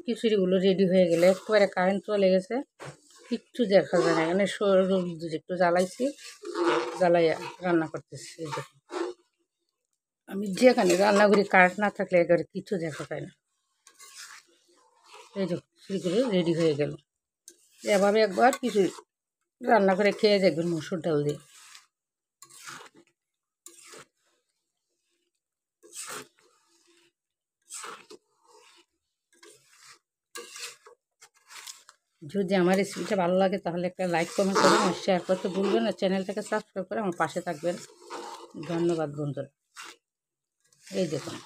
খিচুড়িগুলো ready হয়ে গেলে একবারে কারেন্ট চলে গেছে, কিচ্ছু দেখা যায় না। এখানে একটু জ্বালাইছি, জ্বালাইয়া রান্না করতেছি। এই দেখুন, আমি যেখানে রান্না করি কারেন্ট না থাকলে একেবারে কিছু দেখা যায় না। এই যে খিচুড়িগুলো রেডি হয়ে গেল। এভাবে একবার কিছু রান্না করে খেয়ে দেখবেন মসুর ডাল দিয়ে। যদি আমার রেসিপিটা ভালো লাগে তাহলে একটা লাইক কমেন্ট করবেন আর শেয়ার করতে ভুলবেন না। চ্যানেলটাকে সাবস্ক্রাইব করে আমার পাশে থাকবেন। ধন্যবাদ বন্ধুরা। এই দেখুন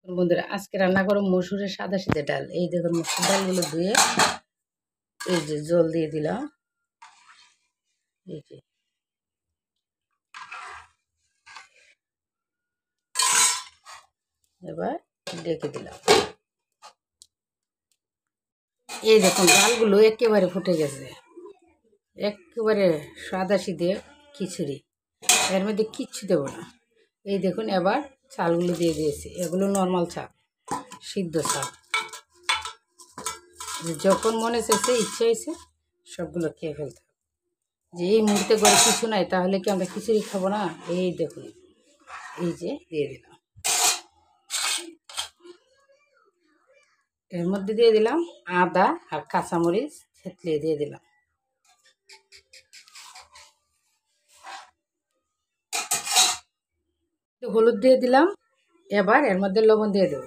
বন্ধুরা, আজকে রান্না করো মসুরের সাদা সিধে ডাল। এই দেখুন মসুর ডালগুলো ধুয়ে এই যে জল দিয়ে দিলাম। এই যে এবার ডেকে দিলাম। এই দেখুন ডালগুলো একেবারে ফুটে গেছে, একেবারে সাদা সিধে খিচুড়ি, এর মধ্যে কিচ্ছু দেবো না। এই দেখুন এবার চালগুলো দিয়ে দিয়েছি, এগুলো নর্মাল চাল, সিদ্ধ চাল। যখন মনে চাইছে ইচ্ছে হয়েছে সবগুলো খেয়ে ফেলতে হবে। যে এই মুহূর্তে ঘরে কিছু নাই তাহলে কি আমরা খিচুড়ি খাবো না? এই দেখুন, এই যে দিয়ে দিলাম। এর মধ্যে দিয়ে দিলাম আদা আর কাঁচামরিচ থেতলিয়ে দিয়ে দিলাম। হলুদ দিয়ে দিলাম। এবার এর মধ্যে লবণ দিয়ে দেব।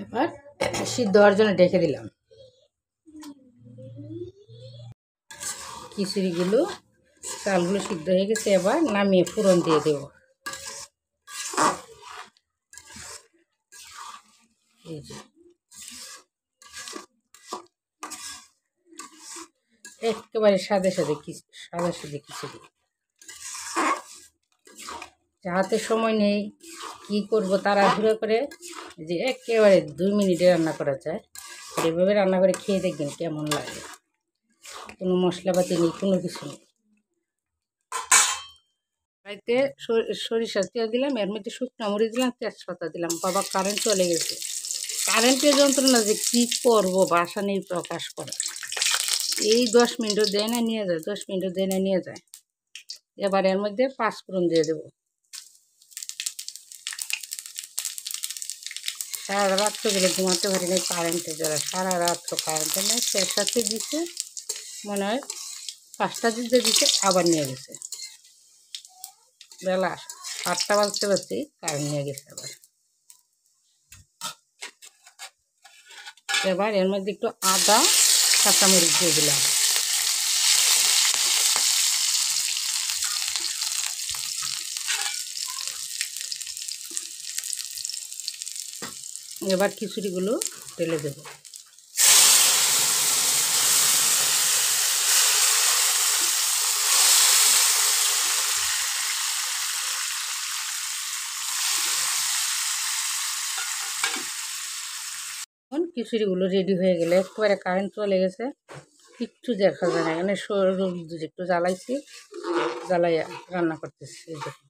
এবার সিদ্ধ হওয়ার জন্য ঢেকে দিলাম। খিচুড়িগুলো চালগুলো সিদ্ধ হয়ে গেছে, এবার নামিয়ে ফোড়ন দিয়ে দেব। এই যে একেবারে সাদা সিধে খিচুড়ি। হাতে সময় নেই, কি করব তাড়াহুড়ো করে, যে একেবারে 2 মিনিটে রান্না করা যায়। এভাবে রান্না করে খেয়ে দেখবেন কেমন লাগে। কোনো মশলাপাতি নেই, কোনো কিছু নেই। কড়াইতে সরিষার তেল দিলাম, এর মধ্যে শুকনো মরিচ দিলাম, তেজপাতা দিলাম। বাবা কারেন্ট চলে গেছে, কারেন্টের যন্ত্রণা যে কী করবো বাসা নেই প্রকাশ করা। এই 10 মিনিটও দেয় না নিয়ে যায়, 10 মিনিটও দেয় না নিয়ে যায়। এবার এর মধ্যে 5 ফোড়ন দিয়ে দেবো। সারা রাত তো গেলে ঘুমাতে পারি না কারেন্টের জ্বালা, সারা রাত তো কারেন্টের নেই। এর সাথে দিচ্ছে মনে হয় 5টা দিতে আবার নিয়ে গেছে। বেলা 8টা বাজতে বাজতেই কারেন্ট নিয়ে গেছে আবার। এবার এর মধ্যে একটু আদা কাঁচামরিচ দিয়ে দিলাম। এবার খিচুড়িগুলো ঢেলে দেব। এখন খিচুড়িগুলো রেডি হয়ে গেলে একবারে কারেন্ট চলে গেছে, কিচ্ছু দেখা যায় না। এখানে একটু জ্বালাইছি, জ্বালাইয়া রান্না করতেছি। এই দেখুন,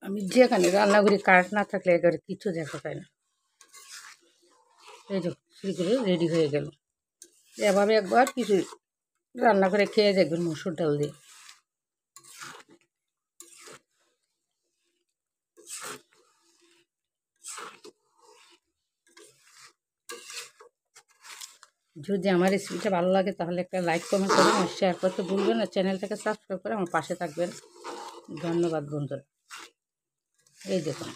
আমি যেখানে রান্না করি কারেন্ট না থাকলে একেবারে কিছু দেখা যায় না। এই যে খিচুড়িগুলো রেডি হয়ে গেল। এভাবে একবার কিছু রান্না করে খেয়ে দেখবেন মসুর ডাল দিয়ে। যদি আমার রেসিপিটা ভালো লাগে তাহলে একটা লাইক কমেন্ট করবেন আর শেয়ার করতে ভুলবেন না। চ্যানেলটাকে সাবস্ক্রাইব করে আমার পাশে থাকবেন। ধন্যবাদ বন্ধুরা। এই দেখুন।